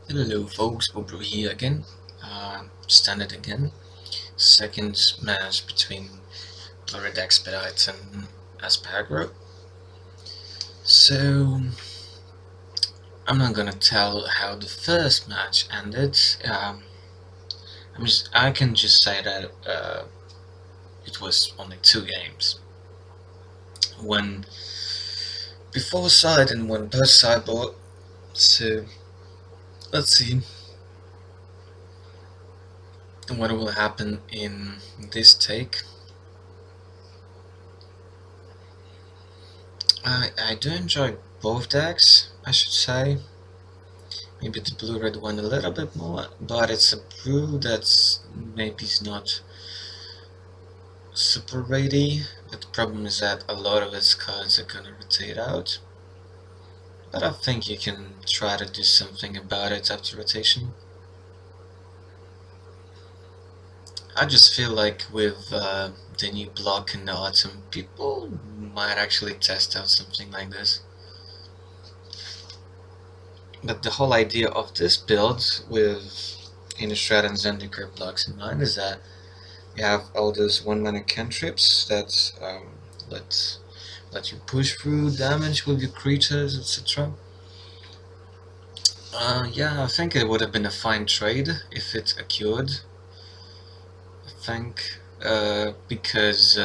Hello folks, Brew here again. Standard again. Second match between Expedite and Esper Aggro. So I'm not gonna tell how the first match ended. I can just say that it was only 2 games. One before side and one post sideboard. So let's see what will happen in this take. I do enjoy both decks, I should say. Maybe the blue-red one a little bit more, but it's a brew that's maybe is not super ready. But the problem is that a lot of its cards are gonna rotate out. But I think you can try to do something about it after rotation. I just feel like with the new block in the autumn, people might actually test out something like this. But the whole idea of this build with Innistrad and Zendikar blocks in mind is that you have all those 1-mana cantrips that let you push through damage with your creatures, etc. Yeah, I think it would have been a fine trade if it occurred. I think because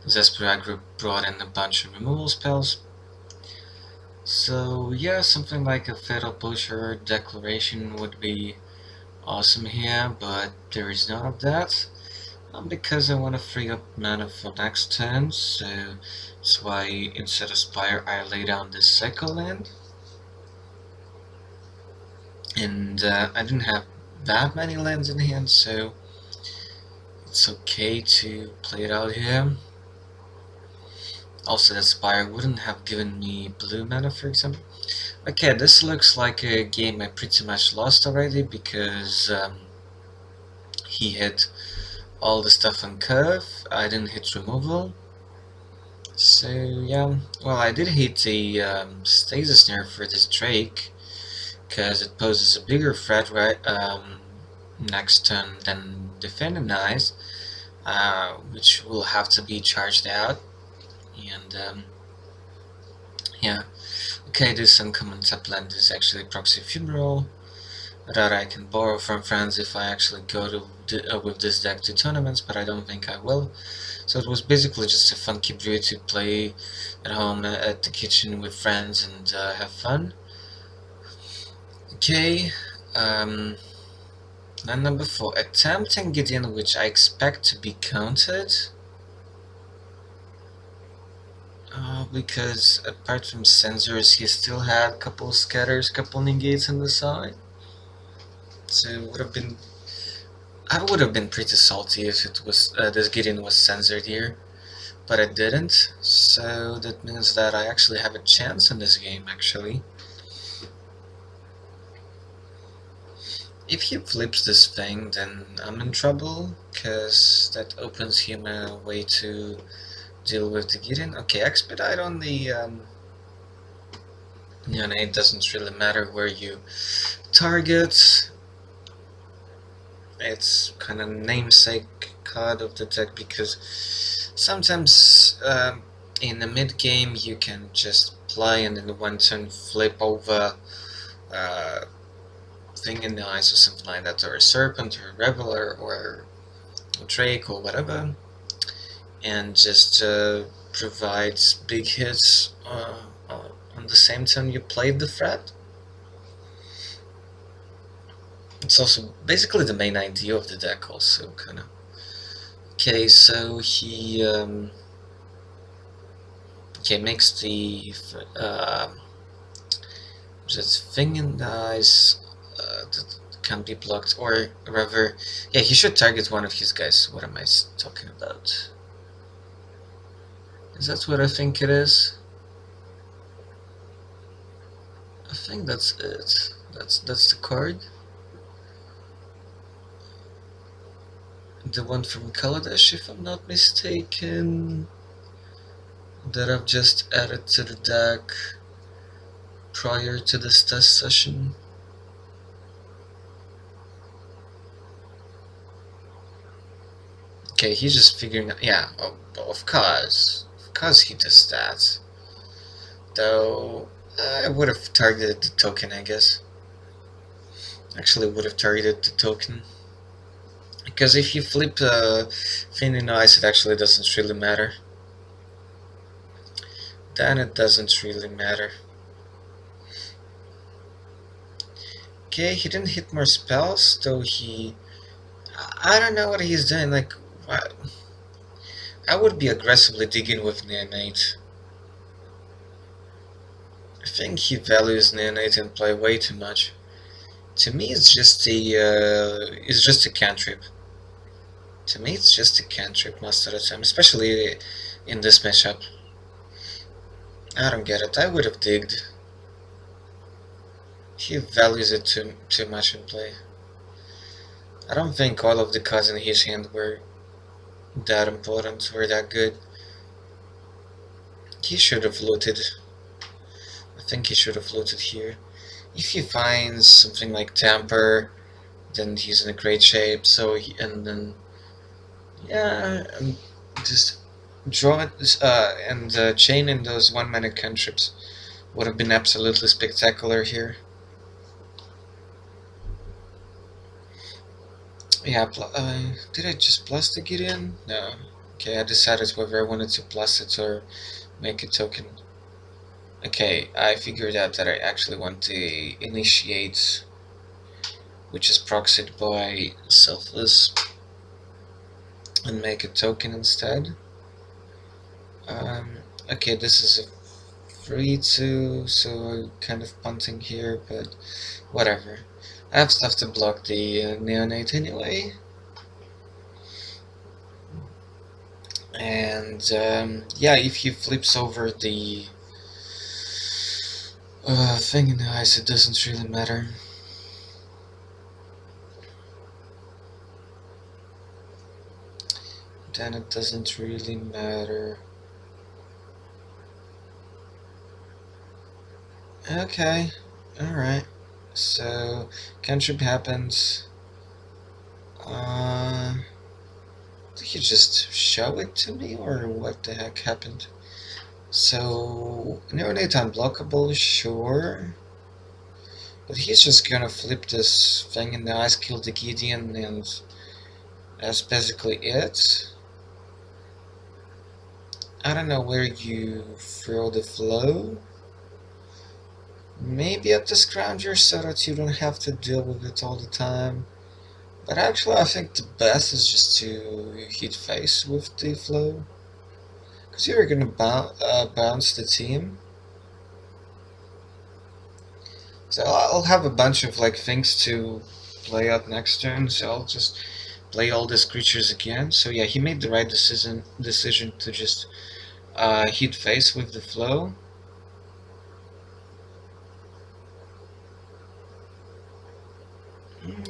Esper Aggro brought in a bunch of removal spells. So yeah, something like a Fatal Push or Declaration would be awesome here, but there is none of that. Because I want to free up mana for next turn, so that's why instead of Spire I lay down this second land. And I didn't have that many lands in hand, so it's okay to play it out here. Also, that Spire wouldn't have given me blue mana, for example. Okay, this looks like a game I pretty much lost already, because he hit all the stuff on curve, I didn't hit removal. So yeah, well, I did hit the stasis snare for this Drake, because it poses a bigger threat next turn than Defending Eyes, which will have to be charged out. And yeah, okay, this uncommon tap land is actually Proxy Funeral that I can borrow from friends if I actually go to with this deck to tournaments, but I don't think I will. So it was basically just a funky brew to play at home at the kitchen with friends and have fun. Okay, and number 4, attempting Gideon, which I expect to be counted. Because apart from sensors, he still had a couple scatters, couple negates on the side. So it would have been, I would have been pretty salty if it was this Gideon was censored here, but I didn't. So that means that I actually have a chance in this game. Actually, if he flips this thing, then I'm in trouble, because that opens him a way to deal with the Gideon. Okay, Expedite on the yeah, it doesn't really matter where you target. It's kind of namesake card of the deck, because sometimes in the mid game you can just play and in one turn flip over Thing in the Eyes or something like that, or a Serpent or a Reveler or a Drake or whatever, and just provides big hits on the same turn you played the threat. It's also basically the main idea of the deck also, kinda. Okay, so he makes the Thing in the Eyes that can be blocked, or rather, yeah, he should target one of his guys. What am I talking about? Is that what I think it is? I think that's it. That's the card. The one from Kaladesh, if I'm not mistaken, that I've just added to the deck prior to this test session. Okay, he's just figuring out. Yeah, of course. Of course he does that. Though, I would have targeted the token, I guess. Actually, would have targeted the token. Because if you flip Fin in Ice, it actually doesn't really matter. Then it doesn't really matter. Okay, he didn't hit more spells, though he... I don't know what he's doing, like... I would be aggressively digging with Neonate. I think he values Neonate and play way too much. To me, it's just a cantrip. To me, it's just a cantrip most of the time, especially in this matchup. I don't get it. I would have digged. He values it too much in play. I don't think all of the cards in his hand were that important, were that good. He should have looted. I think he should have looted here. If he finds something like Tamper, then he's in a great shape. So and then yeah, just draw it and chain in those 1-mana cantrips would have been absolutely spectacular here. Yeah, did I just plus the Gideon? No. Okay, I decided whether I wanted to plus it or make a token. Okay, I figured out that I actually want to initiate, which is proxied by Selfless, and make a token instead. Okay, this is a 3-2, so I'm kind of punting here, but whatever. I have stuff to block the Neonate anyway. And yeah, if he flips over the thing in the ice, it doesn't really matter. Then it doesn't really matter. Okay, alright. So, cantrip happens. Did he just show it to me, or what the heck happened? So, Neonate unblockable, sure. But he's just gonna flip this thing in the ice, kill the Gideon, and that's basically it. I don't know where you throw the flow. Maybe at the Scrounger so that you don't have to deal with it all the time. But actually I think the best is just to hit face with the flow. Because you're gonna bounce the team. So I'll have a bunch of like things to play out next turn, so I'll just play all these creatures again. So yeah, he made the right decision to just hit face with the flow.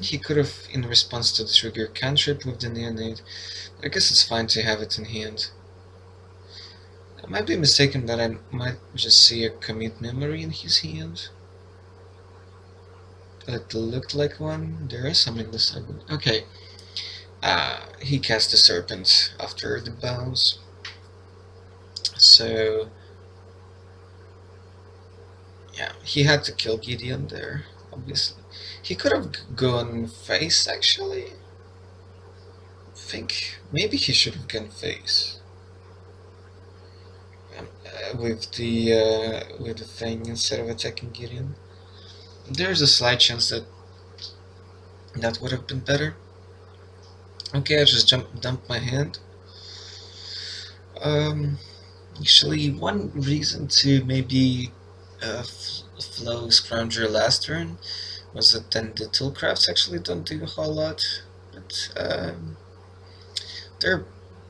He could have, in response to the trigger, cantrip with the Neonate. I guess it's fine to have it in hand. I might be mistaken, but I might just see a commit memory in his hand. It looked like one. There is some in the sideboard. Okay. He cast the Serpent after the bounce. So yeah, he had to kill Gideon there, obviously. He could have gone face, actually. I think maybe he should have gone face. With the thing instead of attacking Gideon. There's a slight chance that that would have been better. Okay, I just dumped my hand. Actually, one reason to maybe flow Scrounger last turn was that then the toolcrafts actually don't do a whole lot, but they're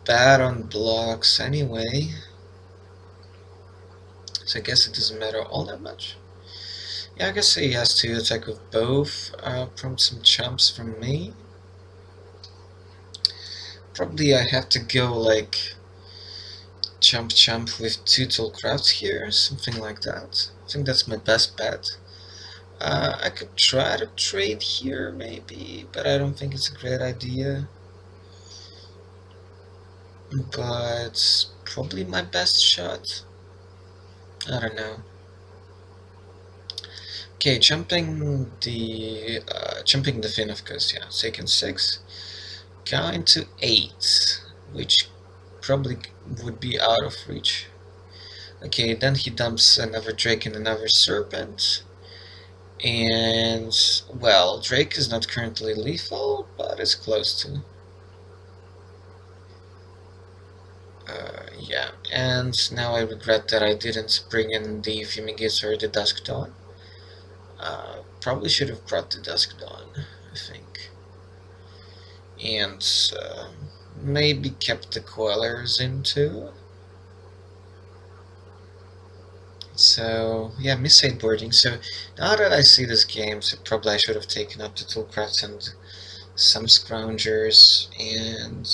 bad on blocks anyway, so I guess it doesn't matter all that much. Yeah, I guess he has to attack with both, prompt some chumps from me. Probably I have to go like chump with 2 toolcrafts here, something like that. I think that's my best bet. I could try to trade here maybe, but I don't think it's a great idea. but probably my best shot. I don't know. Okay, jumping the fin, of course. Yeah, taking 6, going to 8, which probably would be out of reach. Okay, then he dumps another Drake and another Serpent. And, well, Drake is not currently lethal, but it's close to. Yeah, and now I regret that I didn't bring in the Fumigates or the Dusk Dawn. Probably should have brought the Dusk Dawn, I think. And maybe kept the Coilers in too. So, yeah, miss sideboarding. So, now that I see this game, so probably I should have taken up the Toolcraft and some Scroungers, and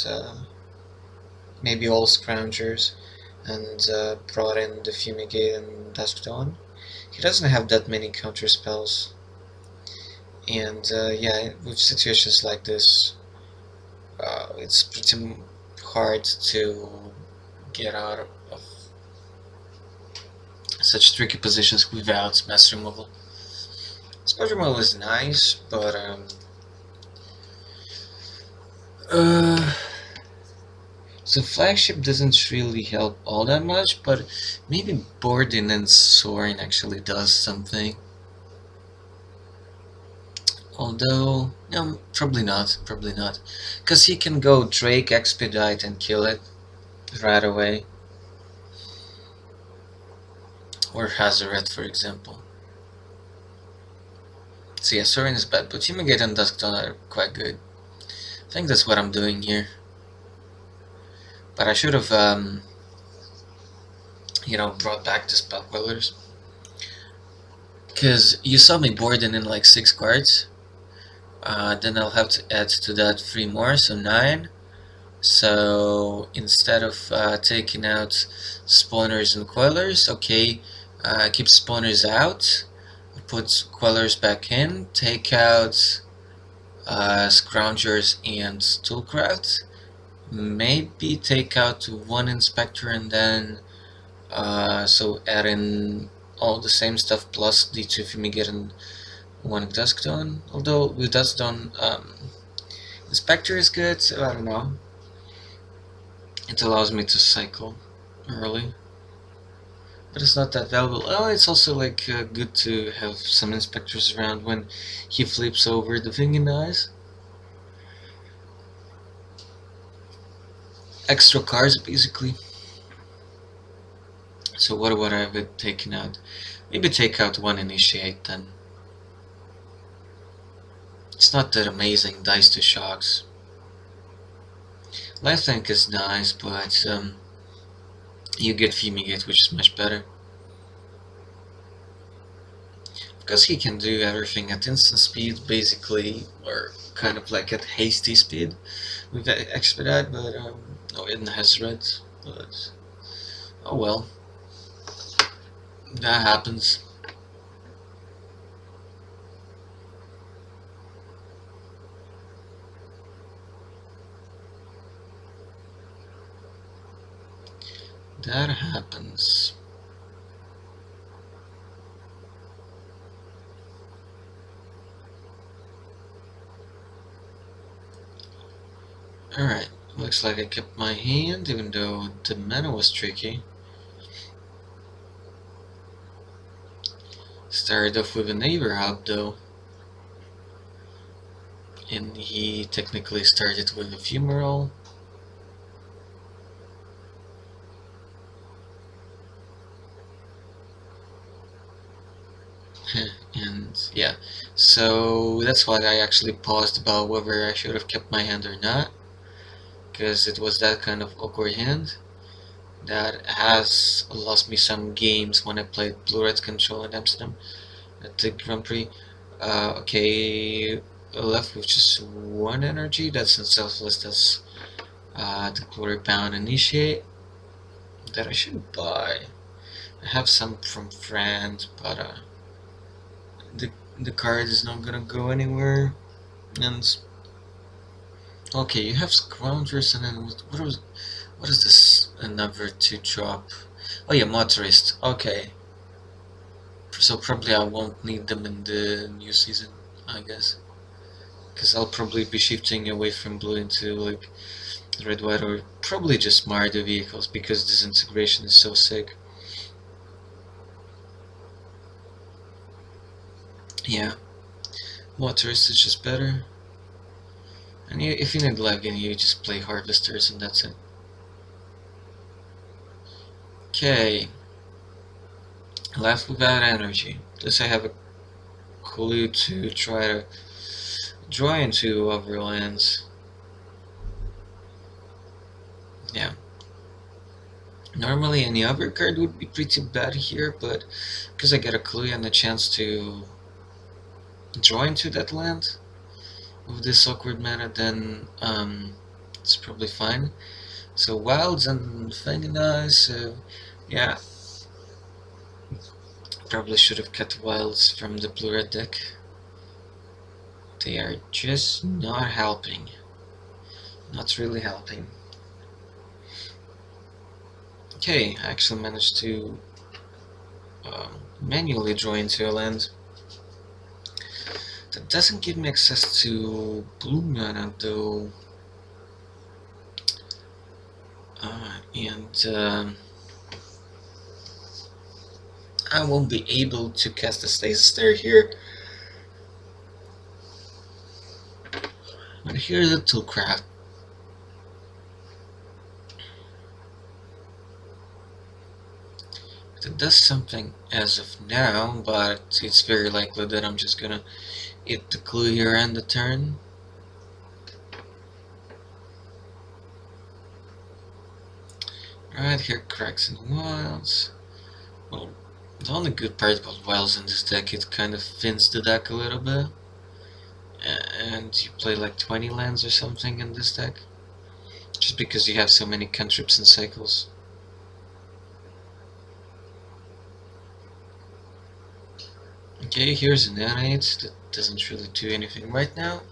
maybe all Scroungers, and brought in the Fumigate and Dusk Dawn. He doesn't have that many counter spells, and yeah, with situations like this, it's pretty hard to get out of such tricky positions without mass removal. Spell removal is nice, but uh, so flagship doesn't really help all that much, but maybe Borden and Soren actually does something. Although, no, probably not, because he can go Drake, Expedite, and kill it right away. Or Hazaret, for example. So yeah, Soren is bad, but Fumigate and Dusk Dawn are quite good. I think that's what I'm doing here. But I should have, brought back the Spell Quellers. Because you saw me Borden in like 6 cards. Then I'll have to add to that 3 more, so 9. So instead of taking out spawners and coilers, okay, keep spawners out, put coilers back in, take out scroungers and toolcraft, maybe take out 1 inspector, and then so add in all the same stuff plus the 2 fumigate and 1 dusk dawn. Although with dusk dawn, inspector is good, so I don't know. It allows me to cycle early, but it's not that valuable. Oh, it's also like good to have some inspectors around when he flips over the thing in the eyes. Extra cards, basically. So what would I have taken out? Maybe take out 1 initiate then. It's not that amazing. Dice to shocks. Lifelink is nice, but you get Fumigate, which is much better. Because he can do everything at instant speed, basically, or kind of like at hasty speed with Expedite, but oh, it has red, but oh well, that happens. That happens. Alright, looks like I kept my hand, even though the mana was tricky. Started off with a neighbor hub though. And he technically started with a fumarole. And yeah, so that's why I actually paused about whether I should have kept my hand or not, because it was that kind of awkward hand that has lost me some games when I played Blue-Red Control in Amsterdam at the Grand Prix. Okay, left with just 1 energy, that's in Selfless, that's the Glory Bound Initiate that I should buy. I have some from friend, but the card is not gonna go anywhere. And okay, you have Scroungers, and then what was What is this? A number to drop? Oh yeah, motorist. Okay. So probably I won't need them in the new season, I guess. Because I'll probably be shifting away from blue into like red, white, or probably just Mario vehicles because this integration is so sick. Yeah, motorist is just better. And if you need lagging, you just play harvesters and that's it. Okay, left without energy. Does I have a clue to try to draw into overlands? Yeah. Normally any other card would be pretty bad here, but because I get a clue and a chance to draw into that land with this awkward mana, then it's probably fine. So wilds and Fangina, so yeah, probably should have cut wilds from the blue-red deck. They are just not helping. Not really helping. Okay, I actually managed to manually draw into a land. That doesn't give me access to blue mana though. And I won't be able to cast a Stasis Stare here. But here's a Toolcraft. It does something as of now, but it's very likely that I'm just gonna hit the clue here and the turn. Right here, cracks and wilds. Well, the only good part about wilds in this deck, it kind of thins the deck a little bit. And you play like 20 lands or something in this deck. Just because you have so many cantrips and cycles. Okay, here's an N8 that doesn't really do anything right now.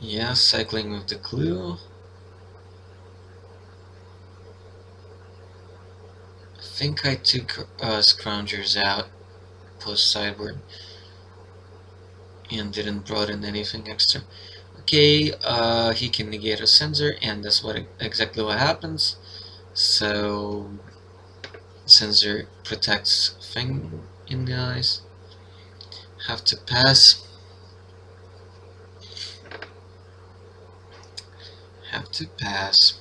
Yeah, cycling with the clue. I think I took Scroungers out post sideboard and didn't brought in anything extra. Okay, he can negate a sensor, and that's exactly what happens. So sensor protects thing in the eyes. Have to pass. Have to pass.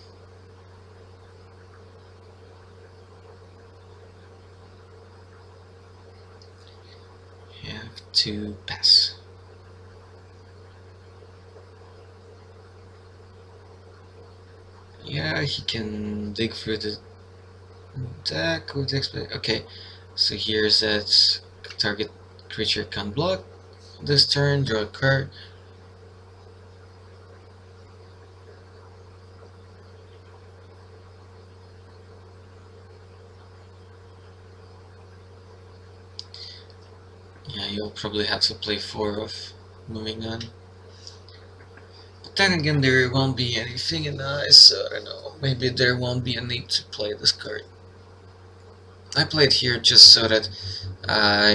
Have to pass. Yeah, he can dig through the deck with the Expedite. Okay, so here's that target creature can't block. This turn, draw a card. Yeah, you'll probably have to play 4 of moving on. But then again, there won't be anything in the eyes, so I don't know. Maybe there won't be a need to play this card. I played here just so that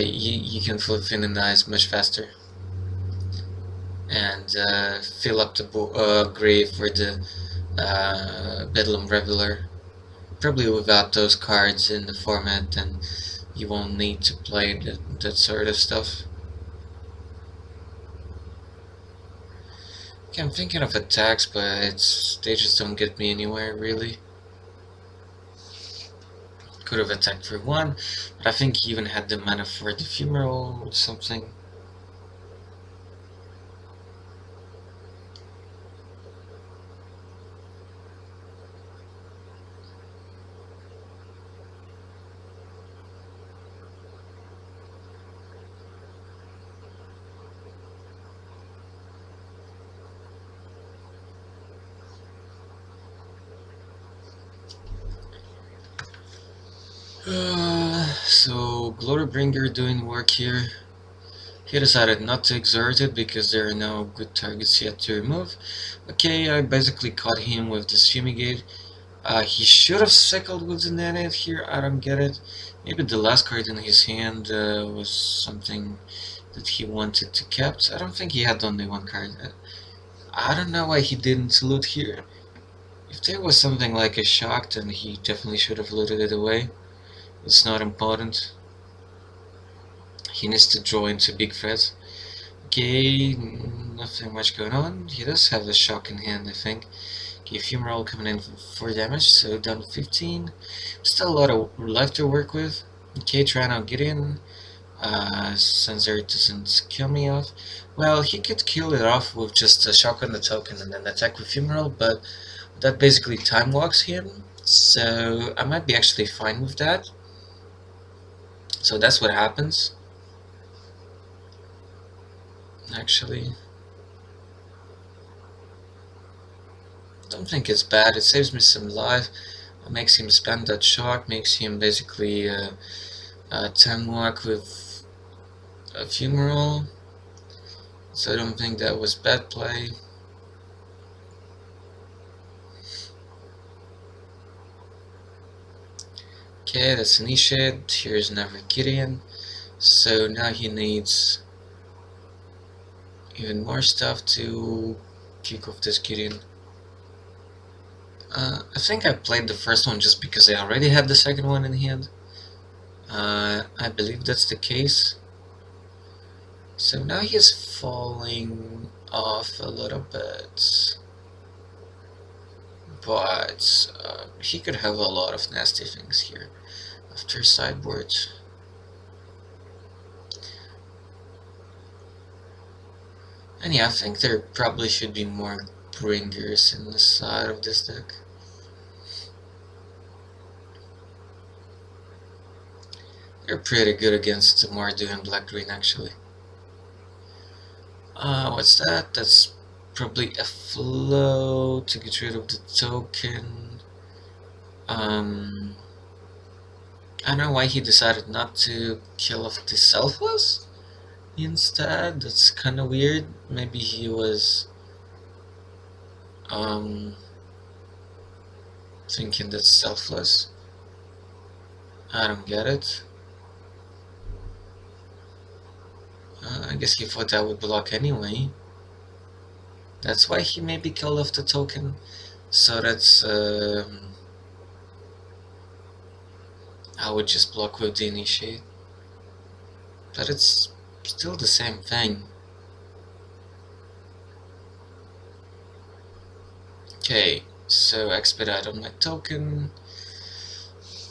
you can flip in the eyes much faster. And fill up the grave with the Bedlam Reveler. Probably without those cards in the format, then you won't need to play that sort of stuff. Okay, I'm thinking of attacks, but they just don't get me anywhere, really. Could have attacked for 1, but I think he even had the mana for the Ephemeral or something. So Glorybringer doing work here. He decided not to exert it because there are no good targets yet to remove. Okay, I basically caught him with this fumigate. He should have cycled with the nanite here, I don't get it. Maybe the last card in his hand was something that he wanted to kept. I don't think he had only one card. I don't know why he didn't loot here. If there was something like a shock, then he definitely should have looted it away. It's not important. He needs to draw into big threats. Okay, nothing much going on. He does have a shock in hand, I think. Okay, Fumarole coming in for 4 damage, so down to 15. Still a lot of life to work with. Okay, trying to get in. Sensor doesn't kill me off. Well, he could kill it off with just a shock on the token and then attack with Fumarole, but that basically time walks him. So I might be actually fine with that. So that's what happens. Actually, don't think it's bad. It saves me some life. It makes him spam that shock. Makes him basically time walk with a Fumarole. So I don't think that was bad play. Okay, that's Initiate. Here's another Gideon. So now he needs even more stuff to kick off this Gideon. I think I played the first one just because I already had the second one in hand. I believe that's the case. So now he's falling off a little bit. But he could have a lot of nasty things here after sideboard. And yeah, I think there probably should be more bringers in the side of this deck. They're pretty good against Mardu and Black-Green actually. What's that? That's probably a flow to get rid of the token. I don't know why he decided not to kill off the Selfless instead. That's kind of weird. Maybe he was thinking that's Selfless. I don't get it. I guess he thought that would block anyway. That's why he maybe killed off the token. So that's I would just block with the Initiate. But it's still the same thing. Okay, so Expedite on my token.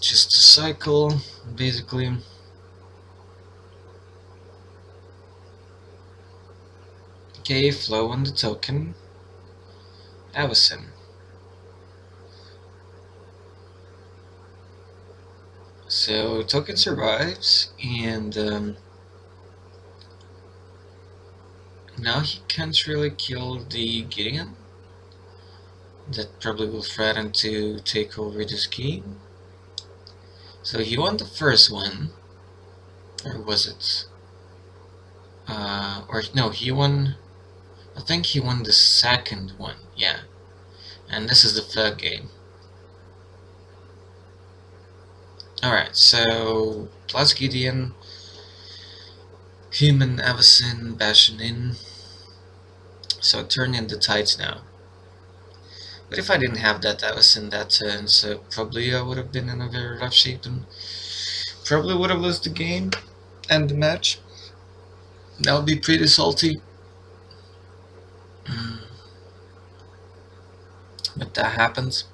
Just a cycle, basically. Okay, flow on the token. Avacyn. So token survives, and now he can't really kill the Gideon. That probably will threaten to take over this game. So he won the first one, or was it? Or no, he won. I think he won the second one. Yeah, and this is the third game. Alright, so plus Gideon, human Avacyn bashing in. So turn in the tides now. But if I didn't have that Avacyn that turn, so probably I would have been in a very rough shape and probably would have lost the game and the match. That would be pretty salty. But that happens.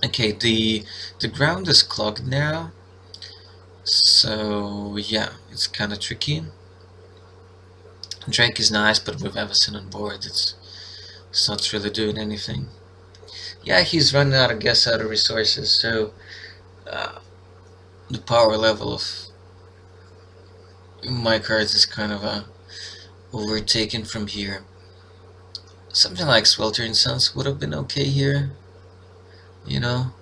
Okay, the ground is clogged now, so yeah, it's kind of tricky. Drake is nice, but with Avacyn on board, it's not really doing anything. Yeah, he's running out of gas, out of resources, so the power level of my cards is kind of overtaken from here. Something like Sweltering Suns would have been okay here, you know.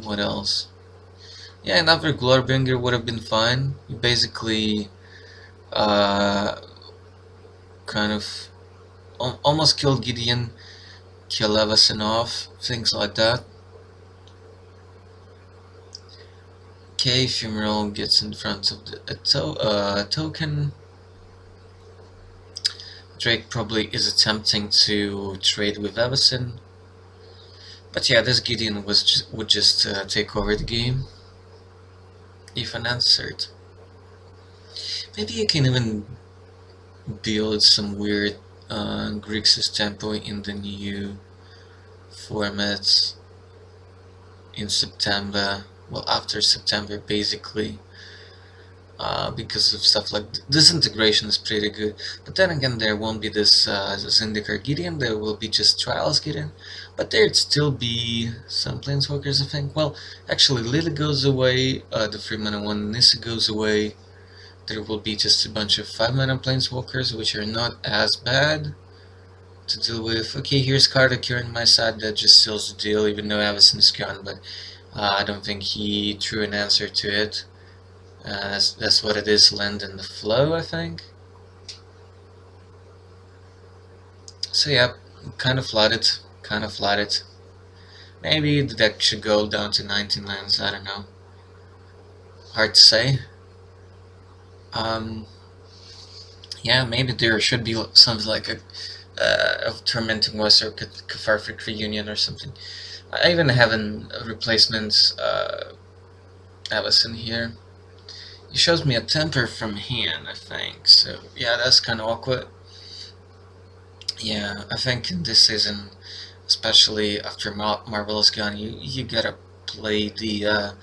What else? Yeah, another Glorbringer would have been fine. You basically uh, kind of almost killed Gideon, kill Leveson off, things like that. Okay, Fumarole gets in front of the token. Drake probably is attempting to trade with Everson. But yeah, this Gideon would just take over the game if unanswered. Maybe you can even build some weird Grixis tempo in the new format in September. Well, after September, basically. Because of stuff like disintegration is pretty good, but then again there won't be this Zendikar Gideon, there will be just Trials Gideon, but there'd still be some Planeswalkers, I think. Well, actually Lily goes away, the 3-mana one Nissa goes away, there will be just a bunch of 5-mana Planeswalkers, which are not as bad to deal with. Okay, here's Kardakir on my side, that just seals the deal, even though Avacyn is gone, but I don't think he threw an answer to it. That's what it is, land in the flow, I think. So yeah, kind of flooded, kind of flooded. Maybe the deck should go down to 19 lands, I don't know. Hard to say. Yeah, maybe there should be something like a Tormenting West or Cathartic Reunion or something. I even have a replacement Avacyn here. He shows me a temper from hand, I think. So yeah, that's kind of awkward. Yeah, I think in this season, especially after Marvel is gone, you gotta play the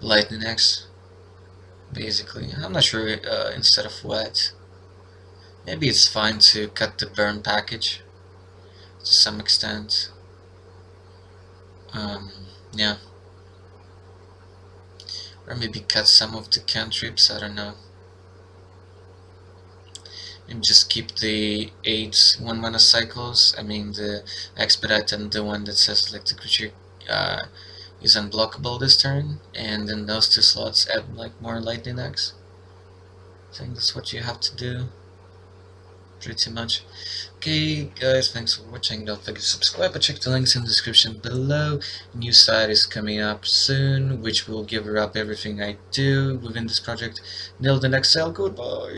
Lightning X. Basically, I'm not sure. Instead of what, maybe it's fine to cut the burn package to some extent. Yeah, or maybe cut some of the cantrips. I don't know. And just keep the 8 1-mana cycles. I mean the Expedite and the one that says like the creature is unblockable this turn, and then those 2 slots add like more Lightning X. I think that's what you have to do, pretty much. Okay guys, thanks for watching, don't forget to subscribe or check the links in the description below. New site is coming up soon, which will give up everything I do within this project. Until the next sale, goodbye!